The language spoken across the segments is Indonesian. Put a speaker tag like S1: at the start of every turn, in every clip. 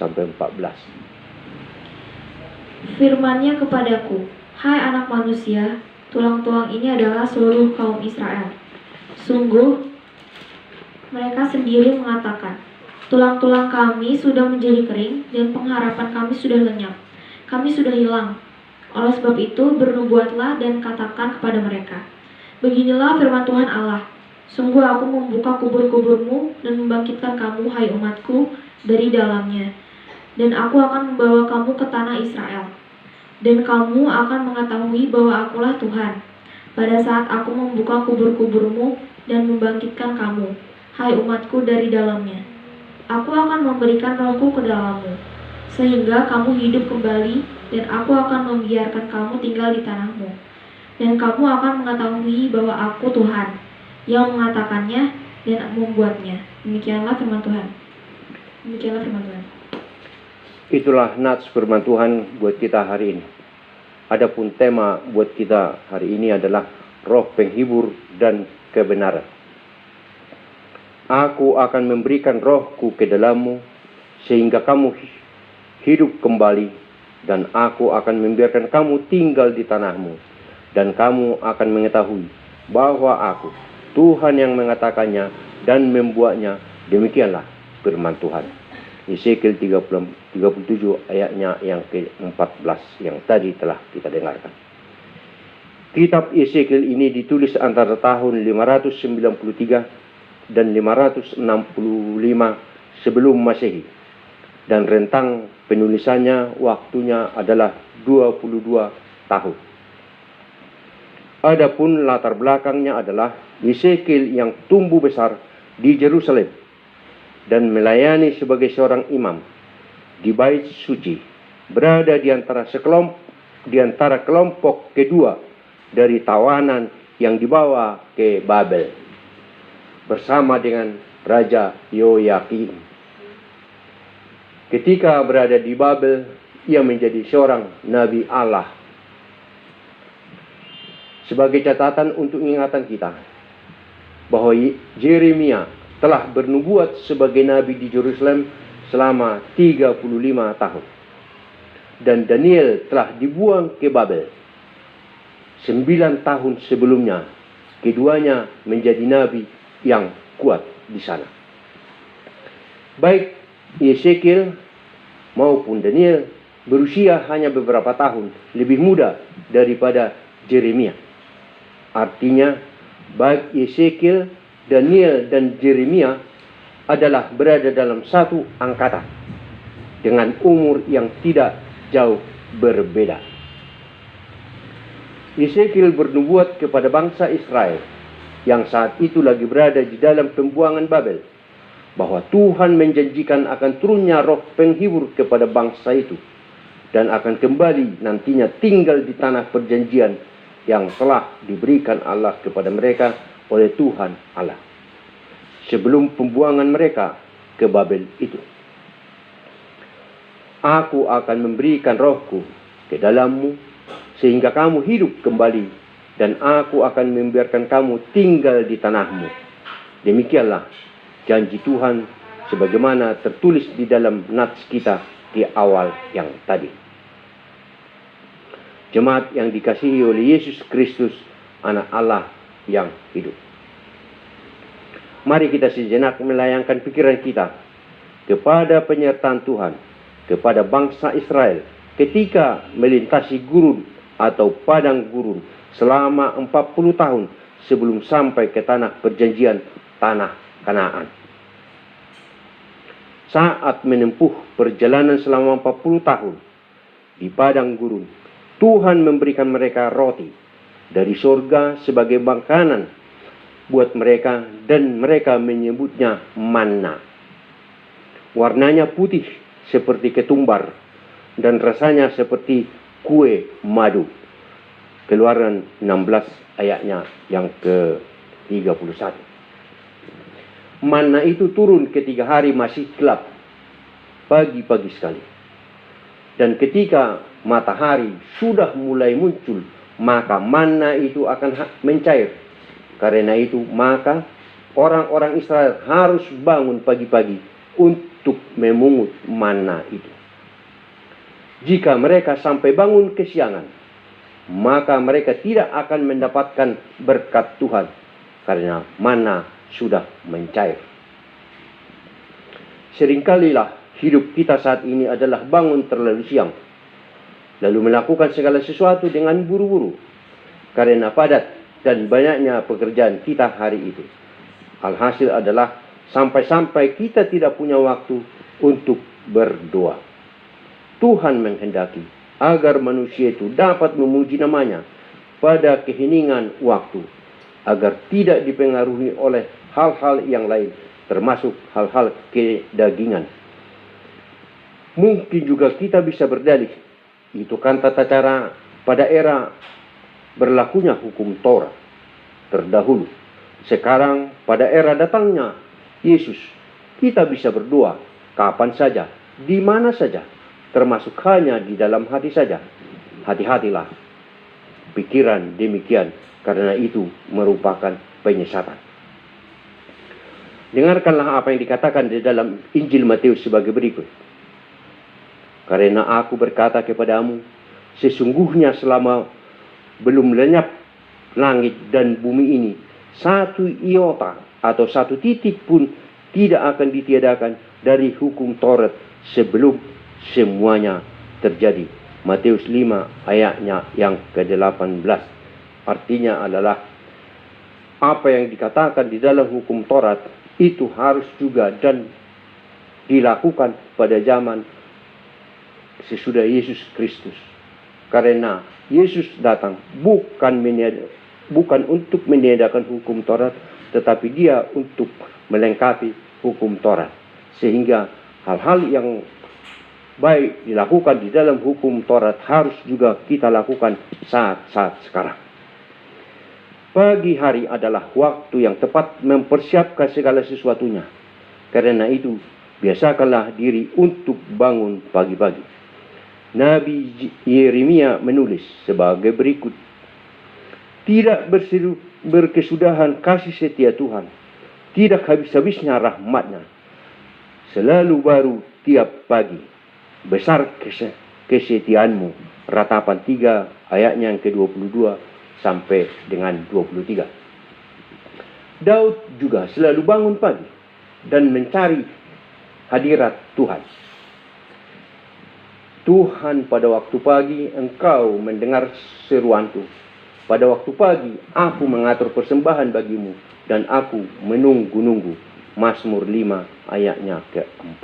S1: 13-14.
S2: Firman-Nya kepadaku, hai anak manusia, tulang-tulang ini adalah seluruh kaum Israel. Sungguh, mereka sendiri mengatakan, tulang-tulang kami sudah menjadi kering dan pengharapan kami sudah lenyap. Kami sudah hilang. Oleh sebab itu, bernubuatlah dan katakan kepada mereka, beginilah firman Tuhan Allah, sungguh aku membuka kubur-kuburmu dan membangkitkan kamu, hai umatku, dari dalamnya. Dan aku akan membawa kamu ke tanah Israel. Dan kamu akan mengetahui bahwa akulah Tuhan, pada saat aku membuka kubur-kuburmu dan membangkitkan kamu, hai umatku, dari dalamnya. Aku akan memberikan rohku ke dalammu, sehingga kamu hidup kembali, dan aku akan membiarkan kamu tinggal di tanahmu. Dan kamu akan mengetahui bahwa aku Tuhan, yang mengatakannya dan membuatnya. Demikianlah firman Tuhan. Demikianlah firman Tuhan.
S1: Itulah nats firman Tuhan buat kita hari ini. Adapun tema buat kita hari ini adalah roh penghibur dan kebenaran. Aku akan memberikan rohku ke dalammu, sehingga kamu hidup kembali, dan aku akan membiarkan kamu tinggal di tanahmu, dan kamu akan mengetahui bahwa aku, Tuhan yang mengatakannya dan membuatnya. Demikianlah firman Tuhan. Yesekiel 37 ayatnya yang ke-14 yang tadi telah kita dengarkan. Kitab Yesekiel ini ditulis antara tahun 593 dan 565 sebelum Masehi, dan rentang penulisannya waktunya adalah 22 tahun. Adapun latar belakangnya adalah Yesekiel yang tumbuh besar di Yerusalem dan melayani sebagai seorang imam di bait suci, berada di antara kelompok kedua dari tawanan yang dibawa ke Babel bersama dengan Raja Yoyakim. Ketika berada di Babel, ia menjadi seorang nabi Allah. Sebagai catatan untuk ingatan kita, bahwa Yeremia telah bernubuat sebagai nabi di Yerusalem selama 35 tahun. Dan Daniel telah dibuang ke Babel 9 tahun sebelumnya. Keduanya menjadi nabi yang kuat di sana. Baik Yesekiel maupun Daniel berusia hanya beberapa tahun lebih muda daripada Yeremia. Artinya, baik Yesekiel, Daniel, dan Yeremia adalah berada dalam satu angkatan dengan umur yang tidak jauh berbeda. Yesekiel bernubuat kepada bangsa Israel yang saat itu lagi berada di dalam pembuangan Babel, bahwa Tuhan menjanjikan akan turunnya roh penghibur kepada bangsa itu, dan akan kembali nantinya tinggal di tanah perjanjian yang telah diberikan Allah kepada mereka oleh Tuhan Allah sebelum pembuangan mereka ke Babel itu. Aku akan memberikan rohku ke dalammu, sehingga kamu hidup kembali, dan aku akan membiarkan kamu tinggal di tanahmu. Demikianlah janji Tuhan sebagaimana tertulis di dalam nats kita di awal yang tadi. Jemaat yang dikasihi oleh Yesus Kristus, anak Allah yang hidup. Mari kita sejenak melayangkan pikiran kita kepada penyertaan Tuhan kepada bangsa Israel ketika melintasi gurun atau padang gurun selama 40 tahun sebelum sampai ke tanah perjanjian, tanah Kanaan. Saat menempuh perjalanan selama 40 tahun di padang gurun, Tuhan memberikan mereka roti dari surga sebagai makanan buat mereka, dan mereka menyebutnya manna. Warnanya putih seperti ketumbar dan rasanya seperti kue madu. Keluaran 16 ayatnya yang ke-31. Manna itu turun ketika hari masih gelap, pagi-pagi sekali. Dan ketika matahari sudah mulai muncul, maka manna itu akan mencair. Karena itu, maka orang-orang Israel harus bangun pagi-pagi untuk memungut manna itu. Jika mereka sampai bangun kesiangan, maka mereka tidak akan mendapatkan berkat Tuhan, karena manna sudah mencair. Seringkalilah hidup kita saat ini adalah bangun terlalu siang, lalu melakukan segala sesuatu dengan buru-buru, karena padat dan banyaknya pekerjaan kita hari itu. Alhasil adalah sampai-sampai kita tidak punya waktu untuk berdoa. Tuhan menghendaki agar manusia itu dapat memuji namanya pada keheningan waktu, agar tidak dipengaruhi oleh hal-hal yang lain, termasuk hal-hal kedagingan. Mungkin juga kita bisa berdalih, itu kan tata cara pada era berlakunya hukum Taurat terdahulu. Sekarang pada era datangnya Yesus, kita bisa berdoa kapan saja, di mana saja, termasuk hanya di dalam hati saja. Hati-hatilah pikiran demikian, karena itu merupakan penyesatan. Dengarkanlah apa yang dikatakan di dalam Injil Matius sebagai berikut. Karena aku berkata kepadamu, sesungguhnya selama belum lenyap langit dan bumi ini, satu iota atau satu titik pun tidak akan ditiadakan dari hukum Taurat sebelum semuanya terjadi. Matius 5 ayatnya yang ke-18. Artinya adalah apa yang dikatakan di dalam hukum Taurat itu harus juga dan dilakukan pada zaman sesudah Yesus Kristus. Karena Yesus datang bukan untuk meniadakan hukum Taurat, tetapi dia untuk melengkapi hukum Taurat. Sehingga hal-hal yang baik dilakukan di dalam hukum Taurat harus juga kita lakukan saat-saat sekarang. Pagi hari adalah waktu yang tepat mempersiapkan segala sesuatunya. Karena itu, biasakanlah diri untuk bangun pagi-pagi. Nabi Yeremia menulis sebagai berikut. Tidak berkesudahan kasih setia Tuhan, tidak habis-habisnya rahmatnya, selalu baru tiap pagi, besar kesetiaanmu. Ratapan 3 ayatnya yang ke-22 sampai dengan 23. Daud juga selalu bangun pagi dan mencari hadirat Tuhan. Tuhan, pada waktu pagi engkau mendengar seruanku. Pada waktu pagi aku mengatur persembahan bagimu dan aku menunggu-nunggu. Mazmur 5 ayatnya ke-4.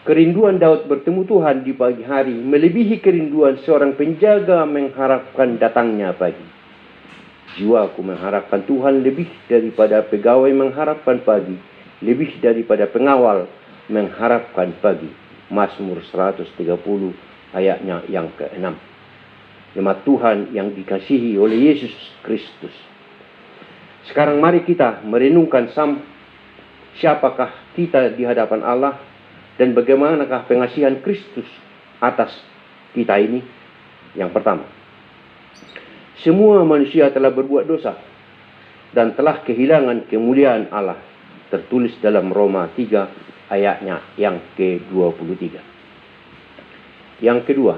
S1: Kerinduan Daud bertemu Tuhan di pagi hari melebihi kerinduan seorang penjaga mengharapkan datangnya pagi. Jiwaku mengharapkan Tuhan lebih daripada pegawai mengharapkan pagi, lebih daripada pengawal mengharapkan pagi. Mazmur 130 ayatnya yang ke-6. Jemaat Tuhan yang dikasihi oleh Yesus Kristus. Sekarang mari kita merenungkan siapakah kita di hadapan Allah dan bagaimanakah pengasihan Kristus atas kita ini. Yang pertama, semua manusia telah berbuat dosa dan telah kehilangan kemuliaan Allah, tertulis dalam Roma 3 ayatnya yang ke-23. Yang kedua,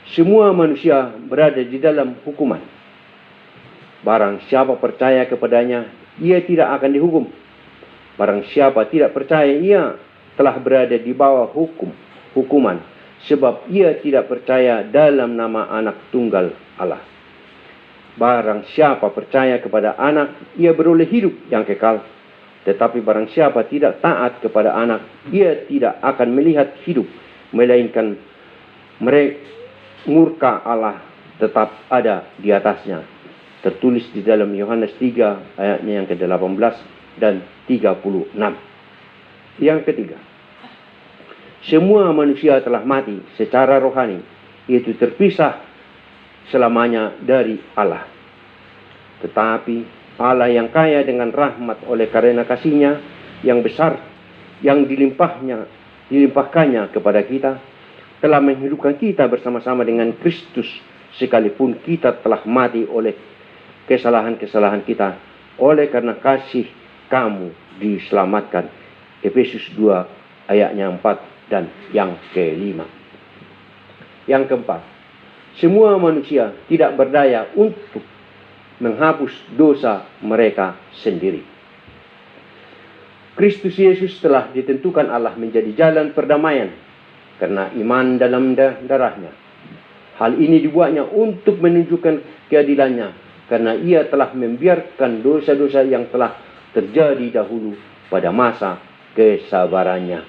S1: semua manusia berada di dalam hukuman. Barang siapa percaya kepadanya, ia tidak akan dihukum. Barang siapa tidak percaya, ia telah berada di bawah hukuman, sebab ia tidak percaya dalam nama anak tunggal Allah. Barang siapa percaya kepada anak, ia beroleh hidup yang kekal. Tetapi barang siapa tidak taat kepada anak, ia tidak akan melihat hidup, melainkan murka Allah tetap ada di atasnya. Tertulis di dalam Yohanes 3 ayatnya yang ke-18 dan 36. Yang ketiga, semua manusia telah mati secara rohani, yaitu terpisah selamanya dari Allah. Tetapi Allah yang kaya dengan rahmat oleh karena kasih-Nya yang besar yang dilimpahkannya kepada kita, telah menghidupkan kita bersama-sama dengan Kristus, sekalipun kita telah mati oleh kesalahan-kesalahan kita. Oleh karena kasih kamu diselamatkan. Efesus 2 ayatnya 4 dan yang ke-5. Yang keempat, semua manusia tidak berdaya untuk menghapus dosa mereka sendiri. Kristus Yesus telah ditentukan Allah menjadi jalan perdamaian karena iman dalam darahnya. Hal ini dibuatnya untuk menunjukkan keadilannya karena ia telah membiarkan dosa-dosa yang telah terjadi dahulu pada masa kesabarannya.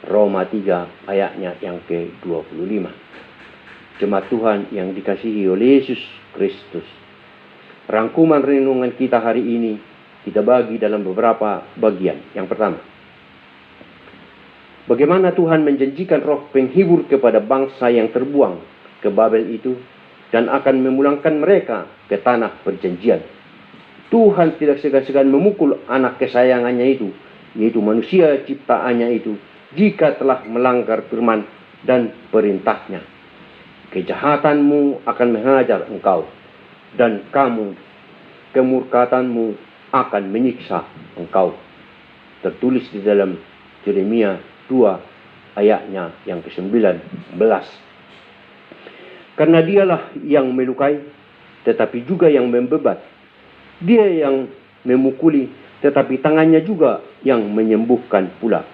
S1: Roma 3 ayatnya yang ke-25. Jemaat Tuhan yang dikasihi oleh Yesus Kristus, rangkuman renungan kita hari ini kita bagi dalam beberapa bagian. Yang pertama, bagaimana Tuhan menjanjikan roh penghibur kepada bangsa yang terbuang ke Babel itu dan akan memulangkan mereka ke tanah perjanjian. Tuhan tidak segan-segan memukul anak kesayangannya itu, yaitu manusia ciptaannya itu, jika telah melanggar firman dan perintahnya. Kejahatanmu akan menghajar engkau, dan kemurkatanmu akan menyiksa engkau. Tertulis di dalam Yeremia 2 ayatnya yang ke-19. Karena dialah yang melukai, tetapi juga yang membebat. Dia yang memukuli, tetapi tangannya juga yang menyembuhkan pula.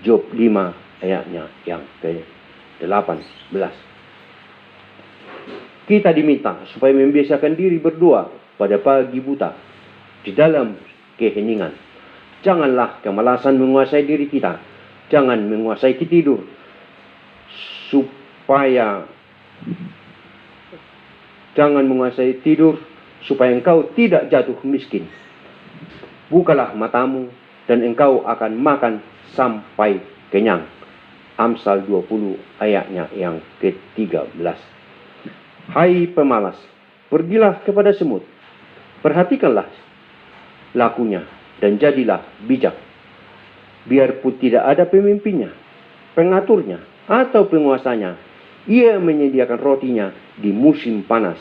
S1: Job 5 ayatnya yang ke-18. Kita diminta supaya membiasakan diri berdoa pada pagi buta di dalam keheningan. Janganlah kemalasan menguasai diri kita. Jangan menguasai tidur supaya engkau tidak jatuh miskin. Bukalah matamu dan engkau akan makan sampai kenyang. Amsal 20 ayatnya yang ke-13. Hai pemalas, pergilah kepada semut, perhatikanlah lakunya dan jadilah bijak. Biarpun tidak ada pemimpinnya, pengaturnya, atau penguasanya, ia menyediakan rotinya di musim panas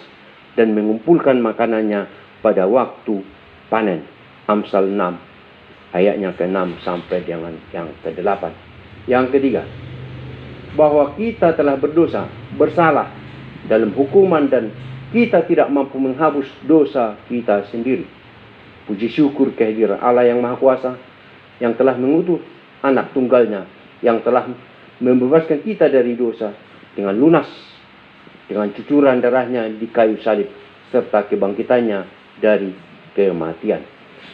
S1: dan mengumpulkan makanannya pada waktu panen. Amsal 6 ayatnya ke-6 sampai dengan yang ke-8. Yang ketiga, bahwa kita telah bersalah dalam hukuman dan kita tidak mampu menghapus dosa kita sendiri. Puji syukur kehadiran Allah yang Maha Kuasa yang telah mengutus anak tunggalnya yang telah membebaskan kita dari dosa dengan lunas, dengan cucuran darahnya di kayu salib serta kebangkitannya dari kematian.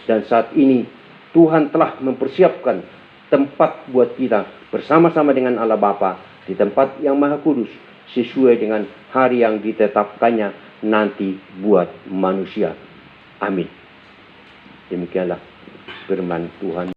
S1: Dan saat ini Tuhan telah mempersiapkan tempat buat kita bersama-sama dengan Allah Bapa di tempat yang Maha Kudus sesuai dengan hari yang ditetapkannya nanti buat manusia. Amin. Demikianlah firman Tuhan.